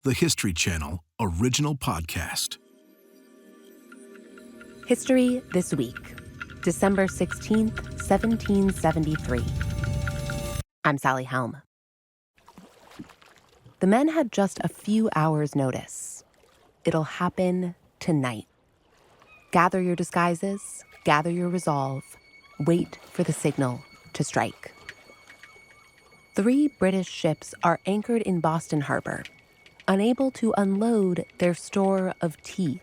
the History Channel original podcast. History This Week, December 16th, 1773. I'm Sally Helm. The men had just a few hours' notice. It'll happen tonight. Gather your disguises, gather your resolve, wait for the signal to strike. 3 British ships are anchored in Boston Harbor, unable to unload their store of tea,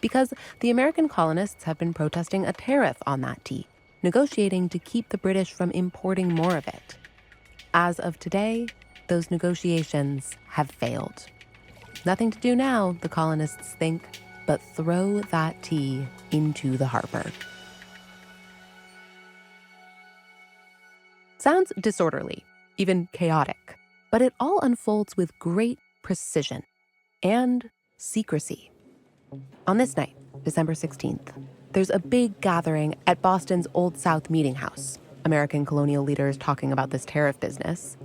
because the American colonists have been protesting a tariff on that tea, negotiating to keep the British from importing more of it. As of today, those negotiations have failed. Nothing to do now, the colonists think, but throw that tea into the harbor. Sounds disorderly, even chaotic, but it all unfolds with great precision and secrecy. On this night, December 16th, there's a big gathering at Boston's Old South Meeting House, American colonial leaders talking about this tariff business.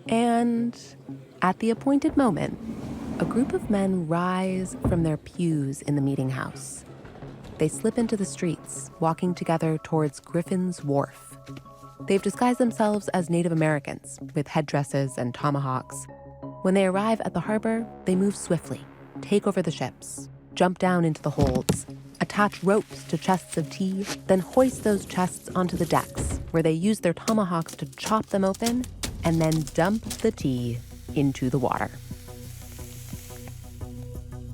And at the appointed moment, a group of men rise from their pews in the meeting house. They slip into the streets, walking together towards Griffin's Wharf. They've disguised themselves as Native Americans with headdresses and tomahawks. When they arrive at the harbor, they move swiftly, take over the ships, jump down into the holds, attach ropes to chests of tea, then hoist those chests onto the decks, where they use their tomahawks to chop them open and then dump the tea into the water.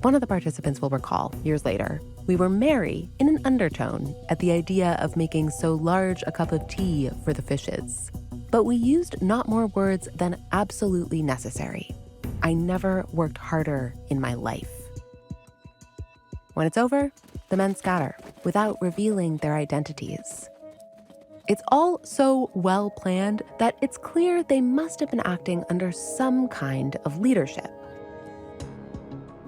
One of the participants will recall, years later, we were merry in an undertone at the idea of making so large a cup of tea for the fishes. But we used not more words than absolutely necessary. I never worked harder in my life. When it's over, the men scatter without revealing their identities. It's all so well planned that it's clear they must have been acting under some kind of leadership.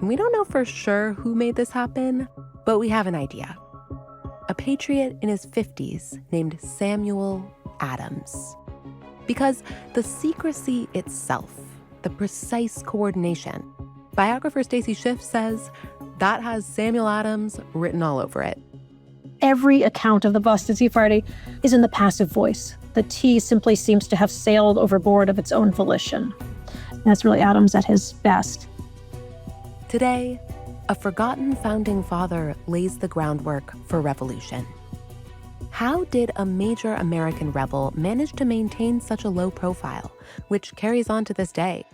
We don't know for sure who made this happen, but we have an idea. A patriot in his 50s named Samuel Adams. Because the secrecy itself, the precise coordination, biographer Stacy Schiff says that has Samuel Adams written all over it. Every account of the Boston Tea Party is in the passive voice. The tea simply seems to have sailed overboard of its own volition. And that's really Adams at his best. Today, a forgotten founding father lays the groundwork for revolution. How did a major American rebel manage to maintain such a low profile, which carries on to this day?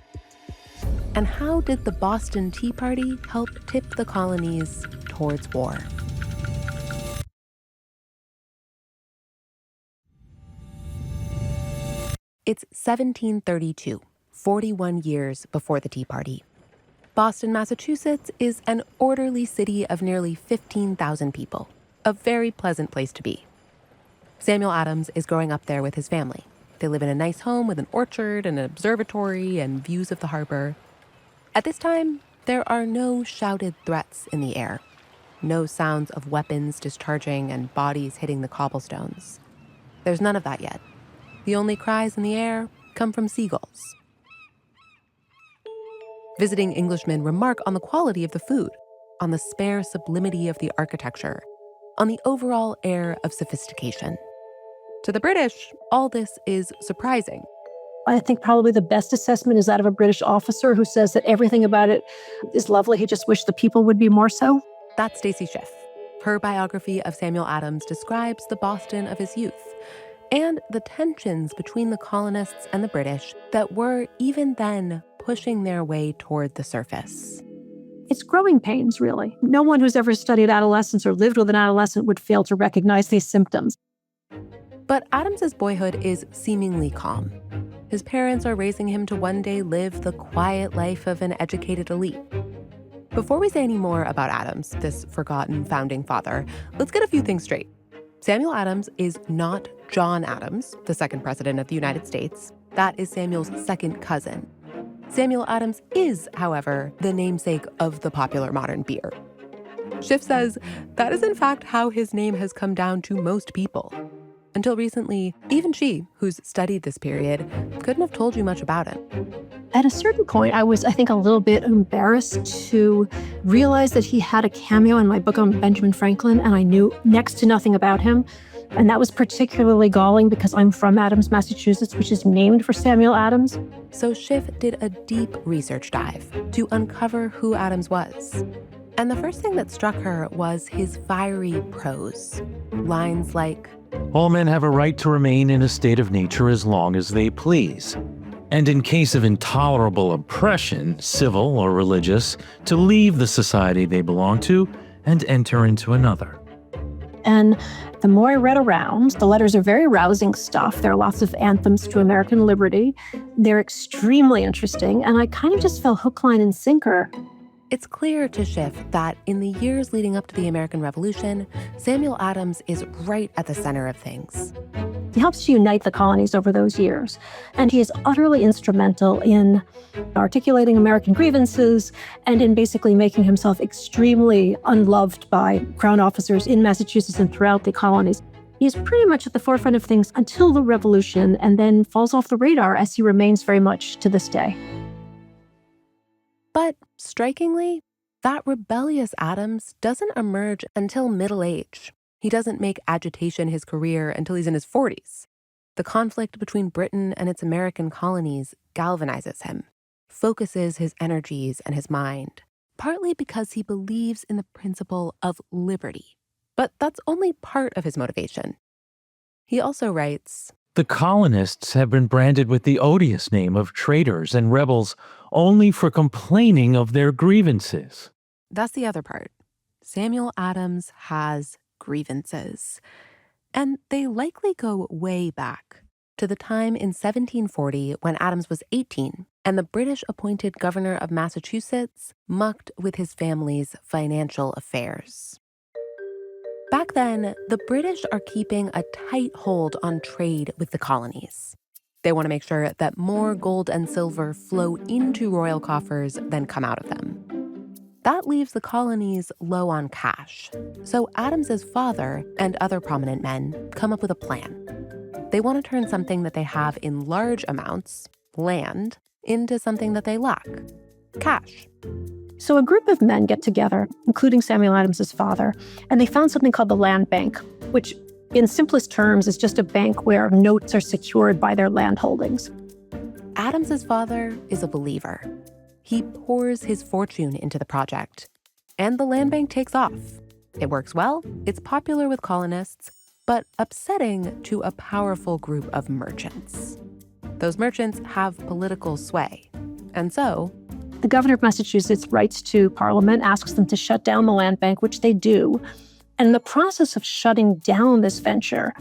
And how did the Boston Tea Party help tip the colonies towards war? It's 1732, 41 years before the Tea Party. Boston, Massachusetts is an orderly city of nearly 15,000 people, a very pleasant place to be. Samuel Adams is growing up there with his family. They live in a nice home with an orchard and an observatory and views of the harbor. At this time, there are no shouted threats in the air, no sounds of weapons discharging and bodies hitting the cobblestones. There's none of that yet. The only cries in the air come from seagulls. Visiting Englishmen remark on the quality of the food, on the spare sublimity of the architecture, on the overall air of sophistication. To the British, all this is surprising. I think probably the best assessment is that of a British officer who says that everything about it is lovely. He just wished the people would be more so. That's Stacy Schiff. Her biography of Samuel Adams describes the Boston of his youth and the tensions between the colonists and the British that were, even then, pushing their way toward the surface. It's growing pains, really. No one who's ever studied adolescence or lived with an adolescent would fail to recognize these symptoms. But Adams's boyhood is seemingly calm. His parents are raising him to one day live the quiet life of an educated elite. Before we say any more about Adams, this forgotten founding father, let's get a few things straight. Samuel Adams is not John Adams, the second president of the United States. That is Samuel's second cousin. Samuel Adams is, however, the namesake of the popular modern beer. Schiff says that is in fact how his name has come down to most people. Until recently, even she, who's studied this period, couldn't have told you much about him. At a certain point, I was, I think, a little bit embarrassed to realize that he had a cameo in my book on Benjamin Franklin, and I knew next to nothing about him. And that was particularly galling because I'm from Adams, Massachusetts, which is named for Samuel Adams. So Schiff did a deep research dive to uncover who Adams was. And the first thing that struck her was his fiery prose. Lines like, "All men have a right to remain in a state of nature as long as they please. And in case of intolerable oppression, civil or religious, to leave the society they belong to and enter into another." And the more I read around, the letters are very rousing stuff. There are lots of anthems to American liberty. They're extremely interesting, and I kind of just fell hook, line, and sinker. It's clear to Schiff that in the years leading up to the American Revolution, Samuel Adams is right at the center of things. He helps to unite the colonies over those years, and he is utterly instrumental in articulating American grievances and in basically making himself extremely unloved by Crown officers in Massachusetts and throughout the colonies. He is pretty much at the forefront of things until the Revolution and then falls off the radar, as he remains very much to this day. But strikingly, that rebellious Adams doesn't emerge until middle age. He doesn't make agitation his career until he's in his 40s. The conflict between Britain and its American colonies galvanizes him, focuses his energies and his mind, partly because he believes in the principle of liberty. But that's only part of his motivation. He also writes, "The colonists have been branded with the odious name of traitors and rebels only for complaining of their grievances." That's the other part. Samuel Adams has grievances. And they likely go way back to the time in 1740 when Adams was 18 and the British appointed governor of Massachusetts mucked with his family's financial affairs. Back then, the British are keeping a tight hold on trade with the colonies. They want to make sure that more gold and silver flow into royal coffers than come out of them. That leaves the colonies low on cash. So Adams's father and other prominent men come up with a plan. They want to turn something that they have in large amounts, land, into something that they lack, cash. So a group of men get together, including Samuel Adams's father, and they found something called the land bank, which in simplest terms is just a bank where notes are secured by their land holdings. Adams's father is a believer. He pours his fortune into the project, and the land bank takes off. It works well, it's popular with colonists, but upsetting to a powerful group of merchants. Those merchants have political sway, and so the governor of Massachusetts writes to Parliament, asks them to shut down the land bank, which they do. And in the process of shutting down this venture,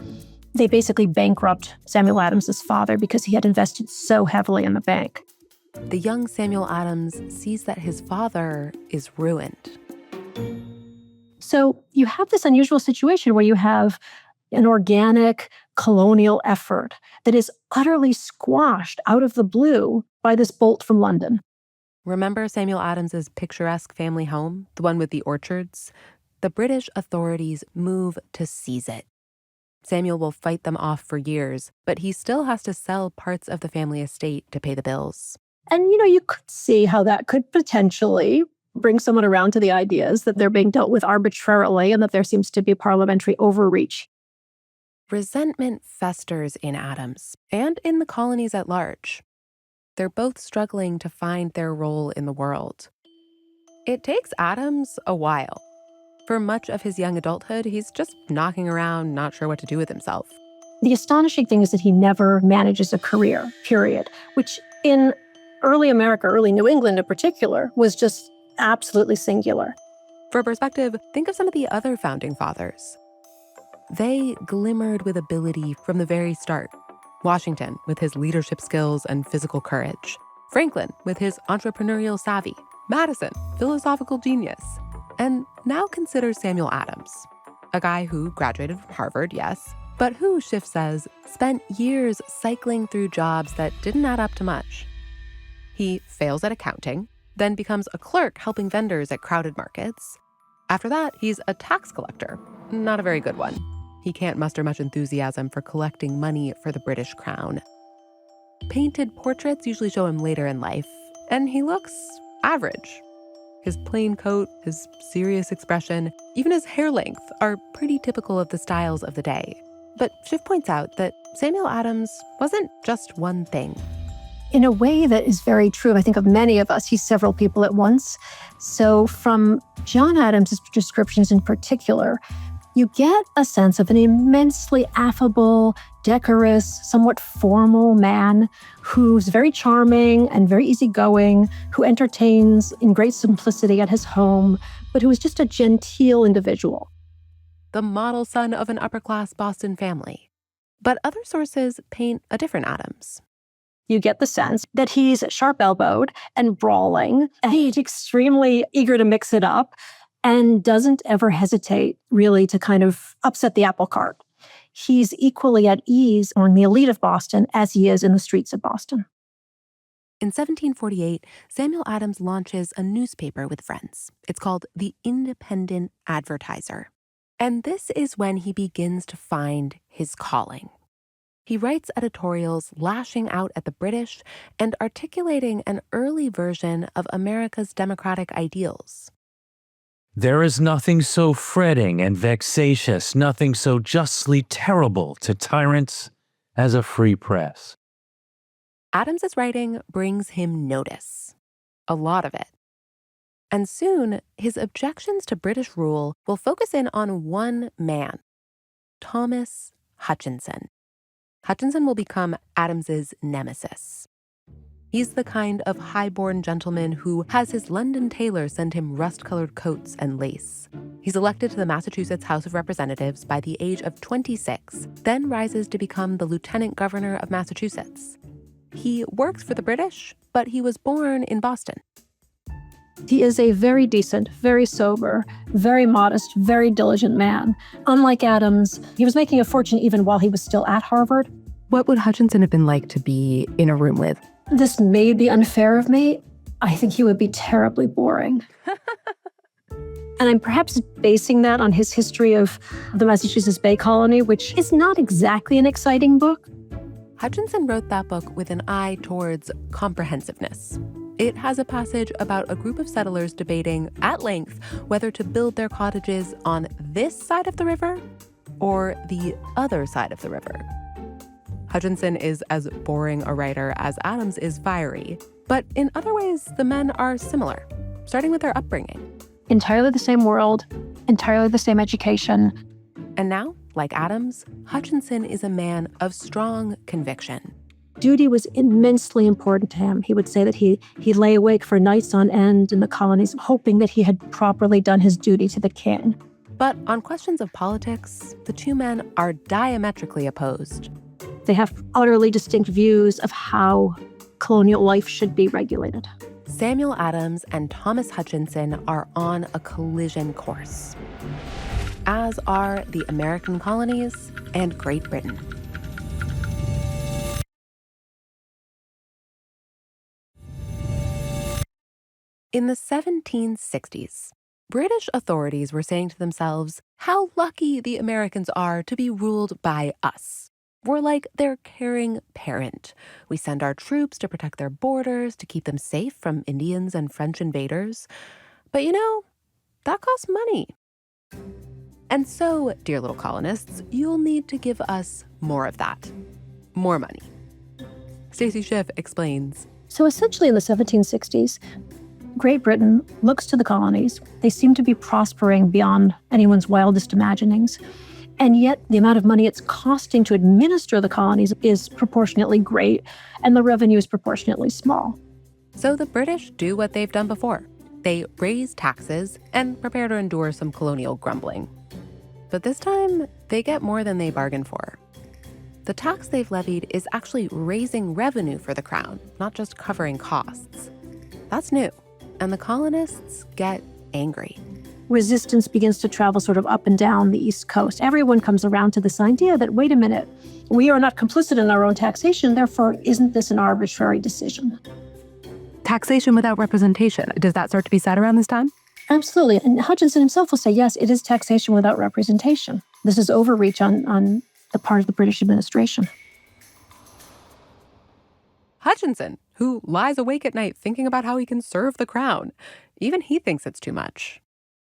they basically bankrupt Samuel Adams's father because he had invested so heavily in the bank. The young Samuel Adams sees that his father is ruined. So you have this unusual situation where you have an organic colonial effort that is utterly squashed out of the blue by this bolt from London. Remember Samuel Adams's picturesque family home, the one with the orchards? The British authorities move to seize it. Samuel will fight them off for years, but he still has to sell parts of the family estate to pay the bills. And, you could see how that could potentially bring someone around to the ideas that they're being dealt with arbitrarily and that there seems to be parliamentary overreach. Resentment festers in Adams and in the colonies at large. They're both struggling to find their role in the world. It takes Adams a while. For much of his young adulthood, he's just knocking around, not sure what to do with himself. The astonishing thing is that he never manages a career, period, which in early America, early New England in particular, was just absolutely singular. For perspective, think of some of the other founding fathers. They glimmered with ability from the very start. Washington, with his leadership skills and physical courage. Franklin, with his entrepreneurial savvy. Madison, philosophical genius. And now consider Samuel Adams, a guy who graduated from Harvard, yes, but who, Schiff says, spent years cycling through jobs that didn't add up to much. He fails at accounting, then becomes a clerk helping vendors at crowded markets. After that, he's a tax collector, not a very good one. He can't muster much enthusiasm for collecting money for the British crown. Painted portraits usually show him later in life, and he looks average. His plain coat, his serious expression, even his hair length are pretty typical of the styles of the day. But Schiff points out that Samuel Adams wasn't just one thing. In a way that is very true, I think, of many of us. He's several people at once. So from John Adams' descriptions in particular, you get a sense of an immensely affable, decorous, somewhat formal man who's very charming and very easygoing, who entertains in great simplicity at his home, but who is just a genteel individual. The model son of an upper-class Boston family. But other sources paint a different Adams. You get the sense that he's sharp-elbowed and brawling, and he's extremely eager to mix it up, and doesn't ever hesitate, really, to kind of upset the apple cart. He's equally at ease among the elite of Boston as he is in the streets of Boston. In 1748, Samuel Adams launches a newspaper with friends. It's called the Independent Advertiser. And this is when he begins to find his calling. He writes editorials lashing out at the British and articulating an early version of America's democratic ideals. There is nothing so fretting and vexatious, nothing so justly terrible to tyrants as a free press. Adams's writing brings him notice, a lot of it. And soon, his objections to British rule will focus in on one man, Thomas Hutchinson. Hutchinson will become Adams's nemesis. He's the kind of high-born gentleman who has his London tailor send him rust-colored coats and lace. He's elected to the Massachusetts House of Representatives by the age of 26, then rises to become the lieutenant governor of Massachusetts. He works for the British, but he was born in Boston. He is a very decent, very sober, very modest, very diligent man. Unlike Adams, he was making a fortune even while he was still at Harvard. What would Hutchinson have been like to be in a room with? This may be unfair of me. I think he would be terribly boring. And I'm perhaps basing that on his history of the Massachusetts Bay Colony, which is not exactly an exciting book. Hutchinson wrote that book with an eye towards comprehensiveness. It has a passage about a group of settlers debating at length whether to build their cottages on this side of the river or the other side of the river. Hutchinson is as boring a writer as Adams is fiery, but in other ways, the men are similar, starting with their upbringing. Entirely the same world, entirely the same education. And now, like Adams, Hutchinson is a man of strong conviction. Duty was immensely important to him. He would say that he lay awake for nights on end in the colonies, hoping that he had properly done his duty to the king. But on questions of politics, the two men are diametrically opposed. They have utterly distinct views of how colonial life should be regulated. Samuel Adams and Thomas Hutchinson are on a collision course, as are the American colonies and Great Britain. In the 1760s, British authorities were saying to themselves, how lucky the Americans are to be ruled by us. We're like their caring parent. We send our troops to protect their borders, to keep them safe from Indians and French invaders. But that costs money. And so, dear little colonists, you'll need to give us more of that. More money. Stacy Schiff explains. So essentially in the 1760s, Great Britain looks to the colonies. They seem to be prospering beyond anyone's wildest imaginings. And yet the amount of money it's costing to administer the colonies is proportionately great, and the revenue is proportionately small. So the British do what they've done before. They raise taxes and prepare to endure some colonial grumbling. But this time, they get more than they bargained for. The tax they've levied is actually raising revenue for the crown, not just covering costs. That's new, and the colonists get angry. Resistance begins to travel sort of up and down the East Coast. Everyone comes around to this idea that, wait a minute, we are not complicit in our own taxation, therefore isn't this an arbitrary decision? Taxation without representation. Does that start to be said around this time? Absolutely. And Hutchinson himself will say, yes, it is taxation without representation. This is overreach on the part of the British administration. Hutchinson, who lies awake at night thinking about how he can serve the crown. Even he thinks it's too much.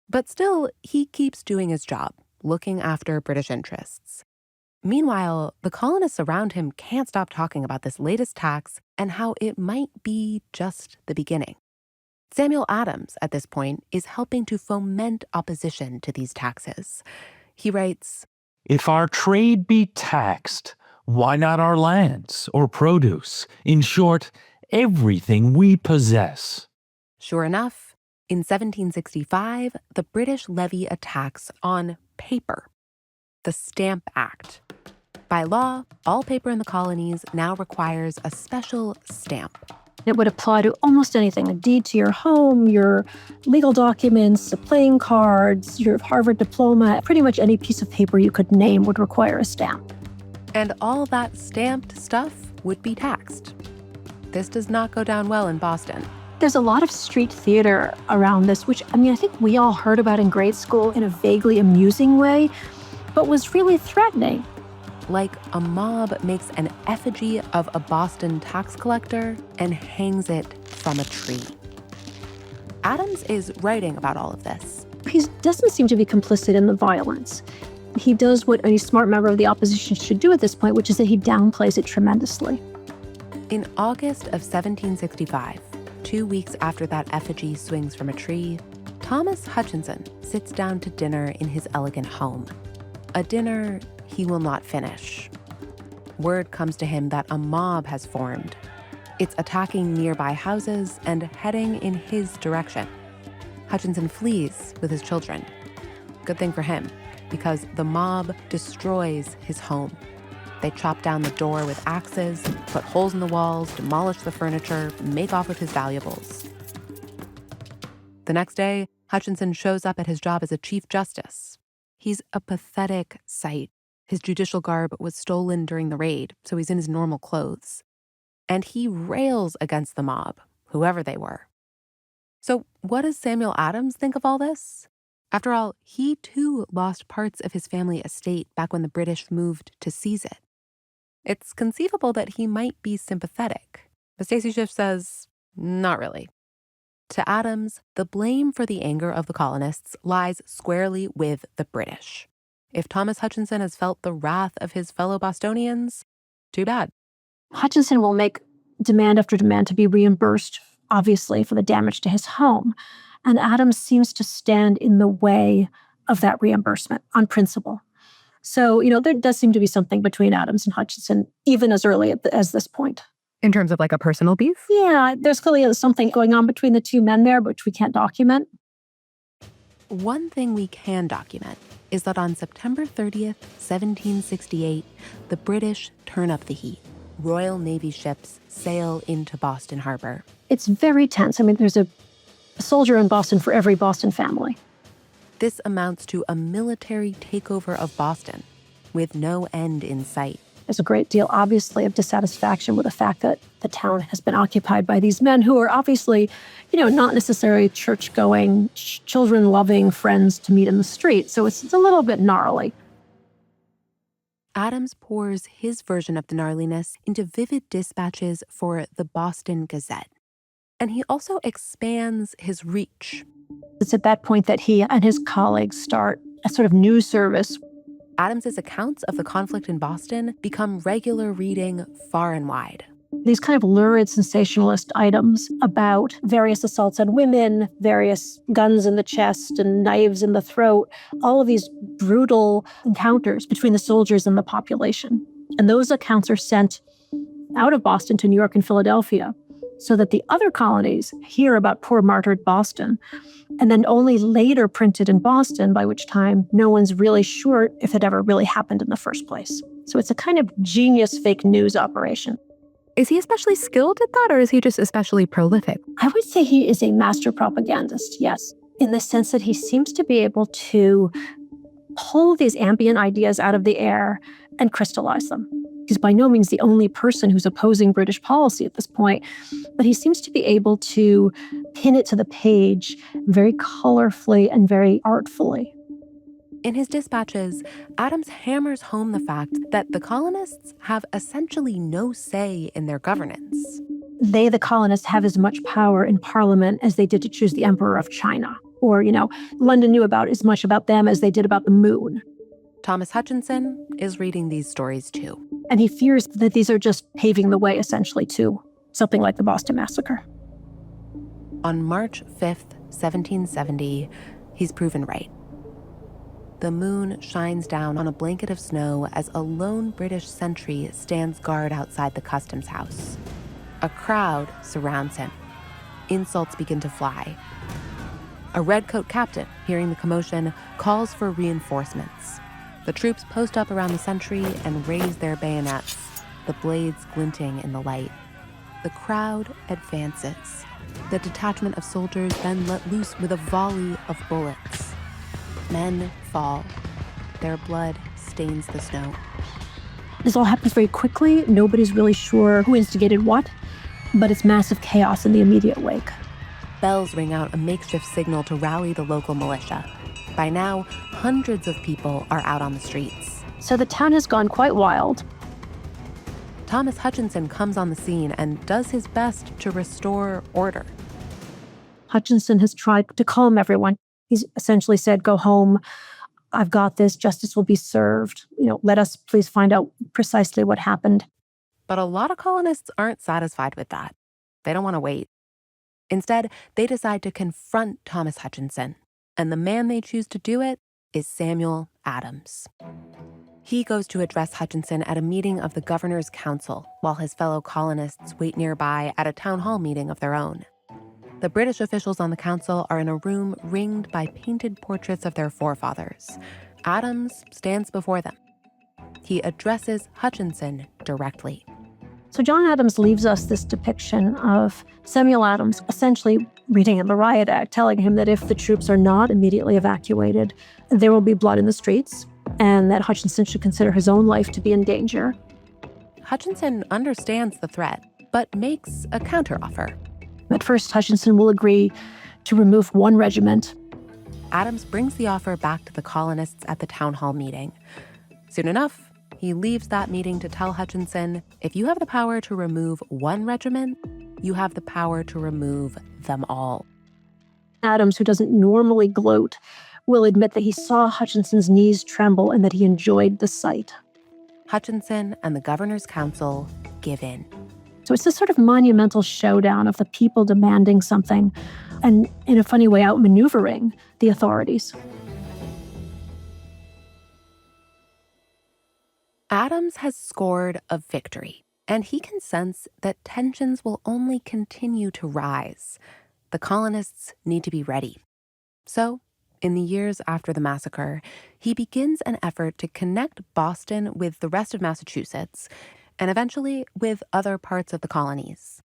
But still, he keeps doing his job, looking after British interests. Meanwhile, the colonists around him can't stop talking about this latest tax and how it might be just the beginning. Samuel Adams, at this point, is helping to foment opposition to these taxes. He writes, "If our trade be taxed, why not our lands or produce? In short, everything we possess." Sure enough, in 1765, the British levy a tax on paper, the Stamp Act. By law, all paper in the colonies now requires a special stamp. It would apply to almost anything, a deed to your home, your legal documents, the playing cards, your Harvard diploma. Pretty much any piece of paper you could name would require a stamp. And all that stamped stuff would be taxed. This does not go down well in Boston. There's a lot of street theater around this, which, I think we all heard about in grade school in a vaguely amusing way, but was really threatening. Like a mob makes an effigy of a Boston tax collector and hangs it from a tree. Adams is writing about all of this. He doesn't seem to be complicit in the violence. He does what any smart member of the opposition should do at this point, which is that he downplays it tremendously. In August of 1765, 2 weeks after that effigy swings from a tree, Thomas Hutchinson sits down to dinner in his elegant home. A dinner he will not finish. Word comes to him that a mob has formed. It's attacking nearby houses and heading in his direction. Hutchinson flees with his children. Good thing for him, because the mob destroys his home. They chop down the door with axes, put holes in the walls, demolish the furniture, make off with his valuables. The next day, Hutchinson shows up at his job as a Chief Justice. He's a pathetic sight. His judicial garb was stolen during the raid, so he's in his normal clothes. And he rails against the mob, whoever they were. So what does Samuel Adams think of all this? After all, he too lost parts of his family estate back when the British moved to seize it. It's conceivable that he might be sympathetic, but Stacy Schiff says, not really. To Adams, the blame for the anger of the colonists lies squarely with the British. If Thomas Hutchinson has felt the wrath of his fellow Bostonians, too bad. Hutchinson will make demand after demand to be reimbursed, obviously, for the damage to his home. And Adams seems to stand in the way of that reimbursement on principle. So, there does seem to be something between Adams and Hutchinson, even as early as this point. In terms of like a personal beef? Yeah, there's clearly something going on between the two men there, which we can't document. One thing we can document is that on September 30th, 1768, the British turn up the heat. Royal Navy ships sail into Boston Harbor. It's very tense. There's a soldier in Boston for every Boston family. This amounts to a military takeover of Boston, with no end in sight. There's a great deal, obviously, of dissatisfaction with the fact that the town has been occupied by these men who are obviously, not necessarily church-going, children-loving friends to meet in the street. So it's a little bit gnarly. Adams pours his version of the gnarliness into vivid dispatches for the Boston Gazette. And he also expands his reach. It's at that point that he and his colleagues start a sort of news service. Adams's accounts of the conflict in Boston become regular reading far and wide. These kind of lurid sensationalist items about various assaults on women, various guns in the chest and knives in the throat, all of these brutal encounters between the soldiers and the population. And those accounts are sent out of Boston to New York and Philadelphia so that the other colonies hear about poor martyred Boston, and then only later printed in Boston, by which time no one's really sure if it ever really happened in the first place. So it's a kind of genius fake news operation. Is he especially skilled at that, or is he just especially prolific? I would say he is a master propagandist, yes, in the sense that he seems to be able to pull these ambient ideas out of the air and crystallize them. He's by no means the only person who's opposing British policy at this point, but he seems to be able to pin it to the page very colorfully and very artfully. In his dispatches, Adams hammers home the fact that the colonists have essentially no say in their governance. They, the colonists, have as much power in Parliament as they did to choose the Emperor of China. Or, London knew about as much about them as they did about the moon. Thomas Hutchinson is reading these stories too. And he fears that these are just paving the way, essentially, to something like the Boston Massacre. On March 5th, 1770, he's proven right. The moon shines down on a blanket of snow as a lone British sentry stands guard outside the customs house. A crowd surrounds him. Insults begin to fly. A redcoat captain, hearing the commotion, calls for reinforcements. The troops post up around the sentry and raise their bayonets, the blades glinting in the light. The crowd advances. The detachment of soldiers then let loose with a volley of bullets. Men fall. Their blood stains the snow. This all happens very quickly. Nobody's really sure who instigated what, but it's massive chaos in the immediate wake. Bells ring out a makeshift signal to rally the local militia. By now, hundreds of people are out on the streets. So the town has gone quite wild. Thomas Hutchinson comes on the scene and does his best to restore order. Hutchinson has tried to calm everyone. He's essentially said, go home. I've got this. Justice will be served. Let us please find out precisely what happened. But a lot of colonists aren't satisfied with that. They don't want to wait. Instead, they decide to confront Thomas Hutchinson. And the man they choose to do it is Samuel Adams. He goes to address Hutchinson at a meeting of the Governor's Council, while his fellow colonists wait nearby at a town hall meeting of their own. The British officials on the council are in a room ringed by painted portraits of their forefathers. Adams stands before them. He addresses Hutchinson directly. So John Adams leaves us this depiction of Samuel Adams essentially reading in the Riot Act, telling him that if the troops are not immediately evacuated, there will be blood in the streets, and that Hutchinson should consider his own life to be in danger. Hutchinson understands the threat, but makes a counteroffer. At first, Hutchinson will agree to remove one regiment. Adams brings the offer back to the colonists at the town hall meeting. Soon enough, he leaves that meeting to tell Hutchinson, if you have the power to remove one regiment, you have the power to remove them all. Adams, who doesn't normally gloat, will admit that he saw Hutchinson's knees tremble and that he enjoyed the sight. Hutchinson and the Governor's Council give in. So it's this sort of monumental showdown of the people demanding something and, in a funny way, outmaneuvering the authorities. Adams has scored a victory, and he can sense that tensions will only continue to rise. The colonists need to be ready. So, in the years after the massacre, he begins an effort to connect Boston with the rest of Massachusetts and eventually with other parts of the colonies.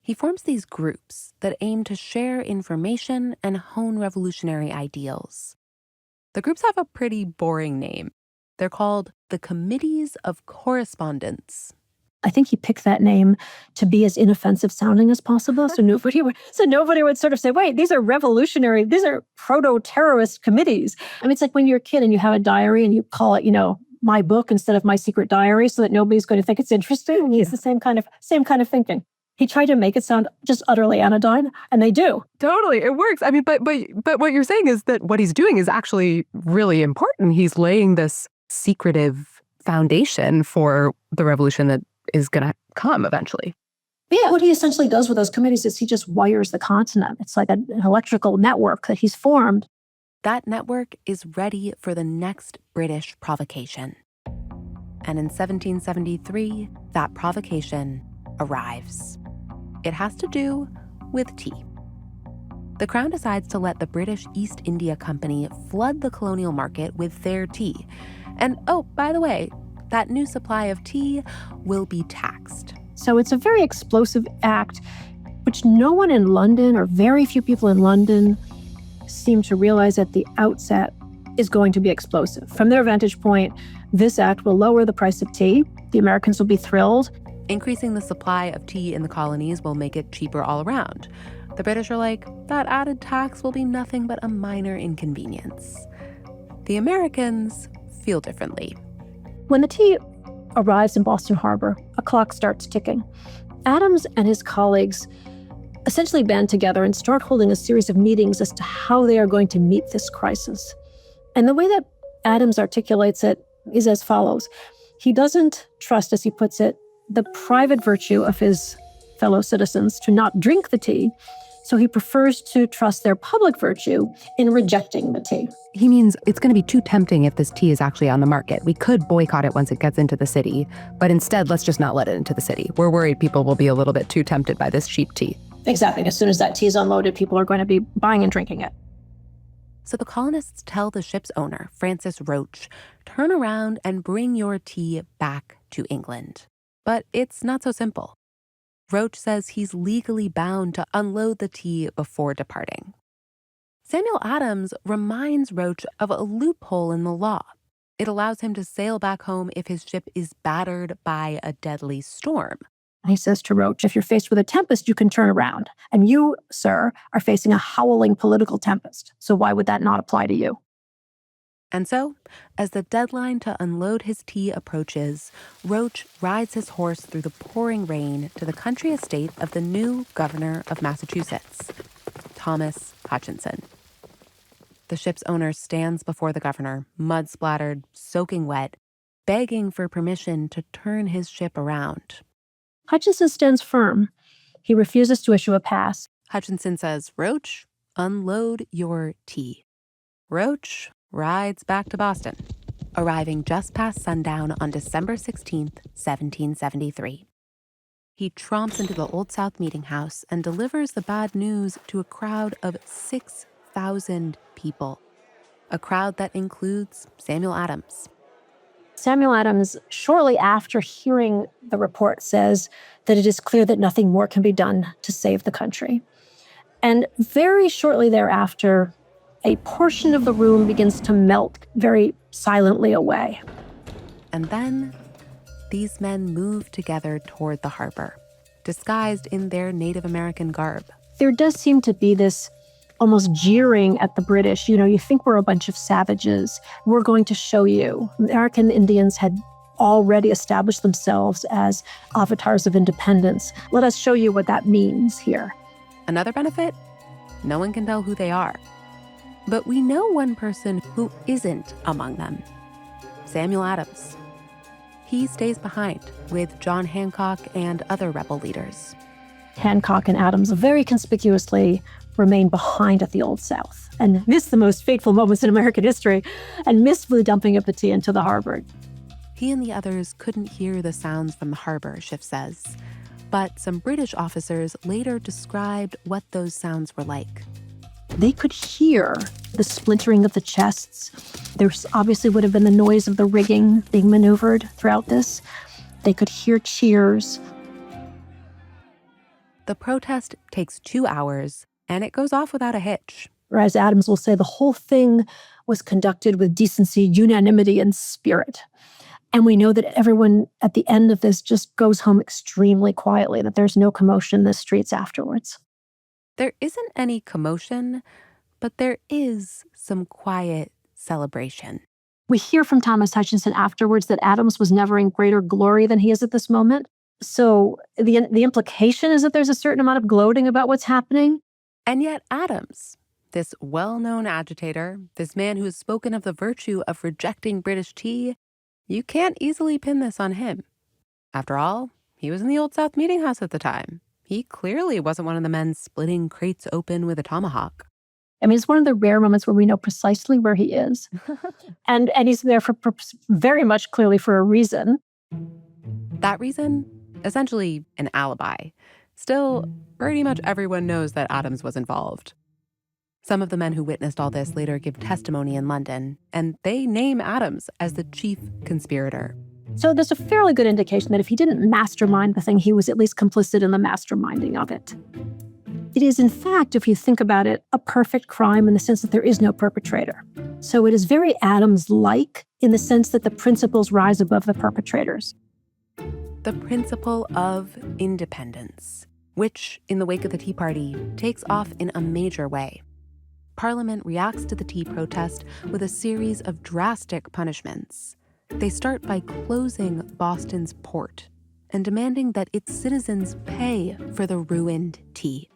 He forms these groups that aim to share information and hone revolutionary ideals. The groups have a pretty boring name. They're called the Committees of Correspondence. I think he picked that name to be as inoffensive sounding as possible. So nobody would sort of say, wait, these are revolutionary, these are proto-terrorist committees. I mean, it's like when you're a kid and you have a diary and you call it, my book instead of my secret diary so that nobody's going to think it's interesting. It's the same kind of thinking. He tried to make it sound just utterly anodyne, and they do. Totally. It works. I mean, but what you're saying is that what he's doing is actually really important. He's laying this secretive foundation for the revolution that is going to come eventually. But yeah, what he essentially does with those committees is he just wires the continent. It's like an electrical network that he's formed. That network is ready for the next British provocation. And in 1773, that provocation arrives. It has to do with tea. The Crown decides to let the British East India Company flood the colonial market with their tea. And oh, by the way, that new supply of tea will be taxed. So it's a very explosive act, which no one in London, or very few people in London, seem to realize at the outset is going to be explosive. From their vantage point, this act will lower the price of tea. The Americans will be thrilled. Increasing the supply of tea in the colonies will make it cheaper all around. The British are like, that added tax will be nothing but a minor inconvenience. The Americans feel differently. When the tea arrives in Boston Harbor, a clock starts ticking. Adams and his colleagues essentially band together and start holding a series of meetings as to how they are going to meet this crisis. And the way that Adams articulates it is as follows. He doesn't trust, as he puts it, the private virtue of his fellow citizens to not drink the tea, so he prefers to trust their public virtue in rejecting the tea. He means it's going to be too tempting if this tea is actually on the market. We could boycott it once it gets into the city, but instead, let's just not let it into the city. We're worried people will be a little bit too tempted by this cheap tea. Exactly. As soon as that tea is unloaded, people are going to be buying and drinking it. So the colonists tell the ship's owner, Francis Roach, turn around and bring your tea back to England. But it's not so simple. Roach says he's legally bound to unload the tea before departing. Samuel Adams reminds Roach of a loophole in the law. It allows him to sail back home if his ship is battered by a deadly storm. And he says to Roach, if you're faced with a tempest, you can turn around. And you, sir, are facing a howling political tempest. So why would that not apply to you? And so, as the deadline to unload his tea approaches, Roach rides his horse through the pouring rain to the country estate of the new governor of Massachusetts, Thomas Hutchinson. The ship's owner stands before the governor, mud-splattered, soaking wet, begging for permission to turn his ship around. Hutchinson stands firm. He refuses to issue a pass. Hutchinson says, Roach, unload your tea. Roach rides back to Boston, arriving just past sundown on December 16th, 1773. He tromps into the Old South Meeting House and delivers the bad news to a crowd of 6,000 people, a crowd that includes Samuel Adams. Samuel Adams, shortly after hearing the report, says that it is clear that nothing more can be done to save the country. And very shortly thereafter, a portion of the room begins to melt very silently away. And then these men move together toward the harbor, disguised in their Native American garb. There does seem to be this almost jeering at the British. You know, you think we're a bunch of savages. We're going to show you. American Indians had already established themselves as avatars of independence. Let us show you what that means here. Another benefit? No one can tell who they are. But we know one person who isn't among them, Samuel Adams. He stays behind with John Hancock and other rebel leaders. Hancock and Adams very conspicuously remain behind at the Old South and miss the most fateful moments in American history and miss the dumping of the tea into the harbor. He and the others couldn't hear the sounds from the harbor, Schiff says. But some British officers later described what those sounds were like. They could hear the splintering of the chests. There obviously would have been the noise of the rigging being maneuvered throughout this. They could hear cheers. The protest takes 2 hours, and it goes off without a hitch. Or as Adams will say, the whole thing was conducted with decency, unanimity, and spirit. And we know that everyone at the end of this just goes home extremely quietly, that there's no commotion in the streets afterwards. There isn't any commotion, but there is some quiet celebration. We hear from Thomas Hutchinson afterwards that Adams was never in greater glory than he is at this moment. So the implication is that there's a certain amount of gloating about what's happening. And yet Adams, this well-known agitator, this man who has spoken of the virtue of rejecting British tea, you can't easily pin this on him. After all, he was in the Old South Meeting House at the time. He clearly wasn't one of the men splitting crates open with a tomahawk. I mean, it's one of the rare moments where we know precisely where he is. and he's there for very much clearly for a reason. That reason? Essentially an alibi. Still, pretty much everyone knows that Adams was involved. Some of the men who witnessed all this later give testimony in London, and they name Adams as the chief conspirator. So there's a fairly good indication that if he didn't mastermind the thing, he was at least complicit in the masterminding of it. It is, in fact, if you think about it, a perfect crime in the sense that there is no perpetrator. So it is very Adams-like in the sense that the principles rise above the perpetrators. The principle of independence, which, in the wake of the Tea Party, takes off in a major way. Parliament reacts to the tea protest with a series of drastic punishments. They start by closing Boston's port and demanding that its citizens pay for the ruined tea.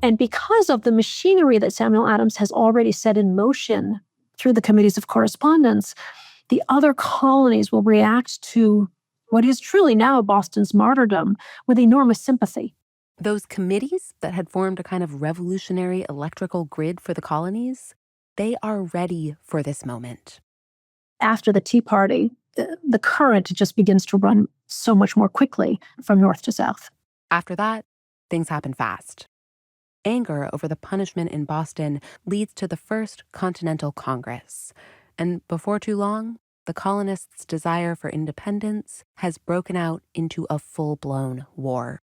And because of the machinery that Samuel Adams has already set in motion through the committees of correspondence, the other colonies will react to what is truly now Boston's martyrdom with enormous sympathy. Those committees that had formed a kind of revolutionary electrical grid for the colonies, they are ready for this moment. After the Tea Party, the current just begins to run so much more quickly from north to south. After that, things happen fast. Anger over the punishment in Boston leads to the First Continental Congress. And before too long, the colonists' desire for independence has broken out into a full-blown war.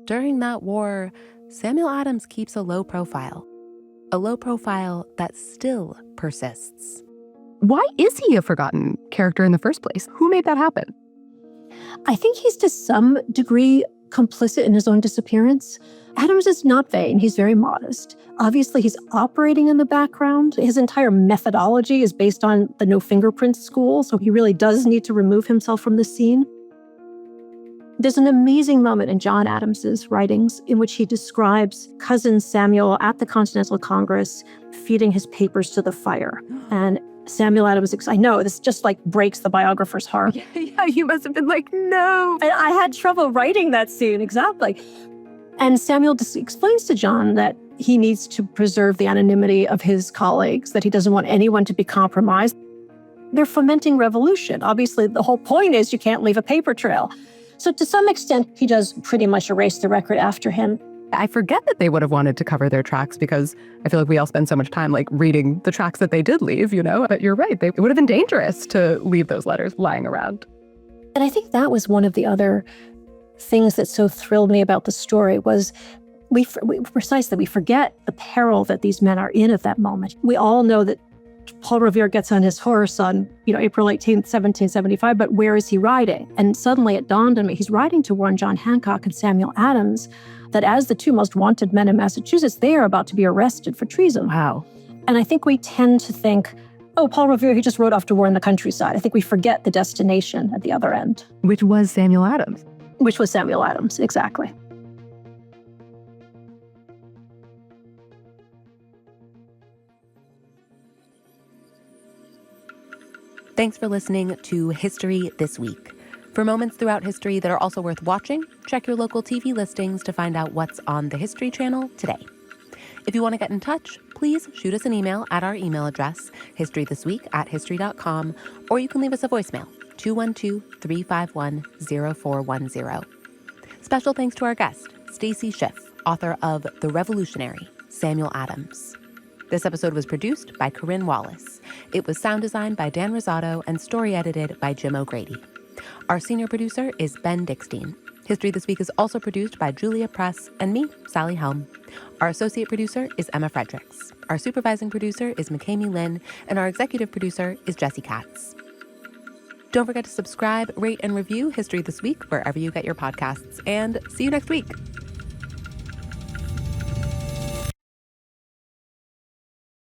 During that war, Samuel Adams keeps a low profile that still persists. Why is he a forgotten character in the first place? Who made that happen? I think he's to some degree complicit in his own disappearance. Adams is not vain. He's very modest. Obviously, he's operating in the background. His entire methodology is based on the no fingerprints school, so he really does need to remove himself from the scene. There's an amazing moment in John Adams's writings in which he describes cousin Samuel at the Continental Congress feeding his papers to the fire. And Samuel Adams, I know, this just like breaks the biographer's heart. Yeah, you must have been like, no. And I had trouble writing that scene, exactly. And Samuel explains to John that he needs to preserve the anonymity of his colleagues, that he doesn't want anyone to be compromised. They're fomenting revolution. Obviously, the whole point is you can't leave a paper trail. So to some extent, he does pretty much erase the record after him. I forget that they would have wanted to cover their tracks because I feel like we all spend so much time like reading the tracks that they did leave, you know? But you're right, it would have been dangerous to leave those letters lying around. And I think that was one of the other things that so thrilled me about the story was we forget the peril that these men are in at that moment. We all know that Paul Revere gets on his horse on, April 18th, 1775, but where is he riding? And suddenly it dawned on me, he's riding to warn John Hancock and Samuel Adams that as the two most wanted men in Massachusetts, they are about to be arrested for treason. Wow. And I think we tend to think, oh, Paul Revere, he just rode off to war in the countryside. I think we forget the destination at the other end. Which was Samuel Adams. Which was Samuel Adams, exactly. Thanks for listening to History This Week. For moments throughout history that are also worth watching, check your local TV listings to find out what's on the History Channel today. If you want to get in touch, please shoot us an email at our email address, historythisweek@history.com, or you can leave us a voicemail, 212-351-0410. Special thanks to our guest, Stacy Schiff, author of The Revolutionary, Samuel Adams. This episode was produced by Corinne Wallace. It was sound designed by Dan Rosado and story edited by Jim O'Grady. Our senior producer is Ben Dickstein. History This Week is also produced by Julia Press and me, Sally Helm. Our associate producer is Emma Fredericks. Our supervising producer is McKamey Lynn, and our executive producer is Jesse Katz. Don't forget to subscribe, rate, and review History This Week wherever you get your podcasts, and see you next week.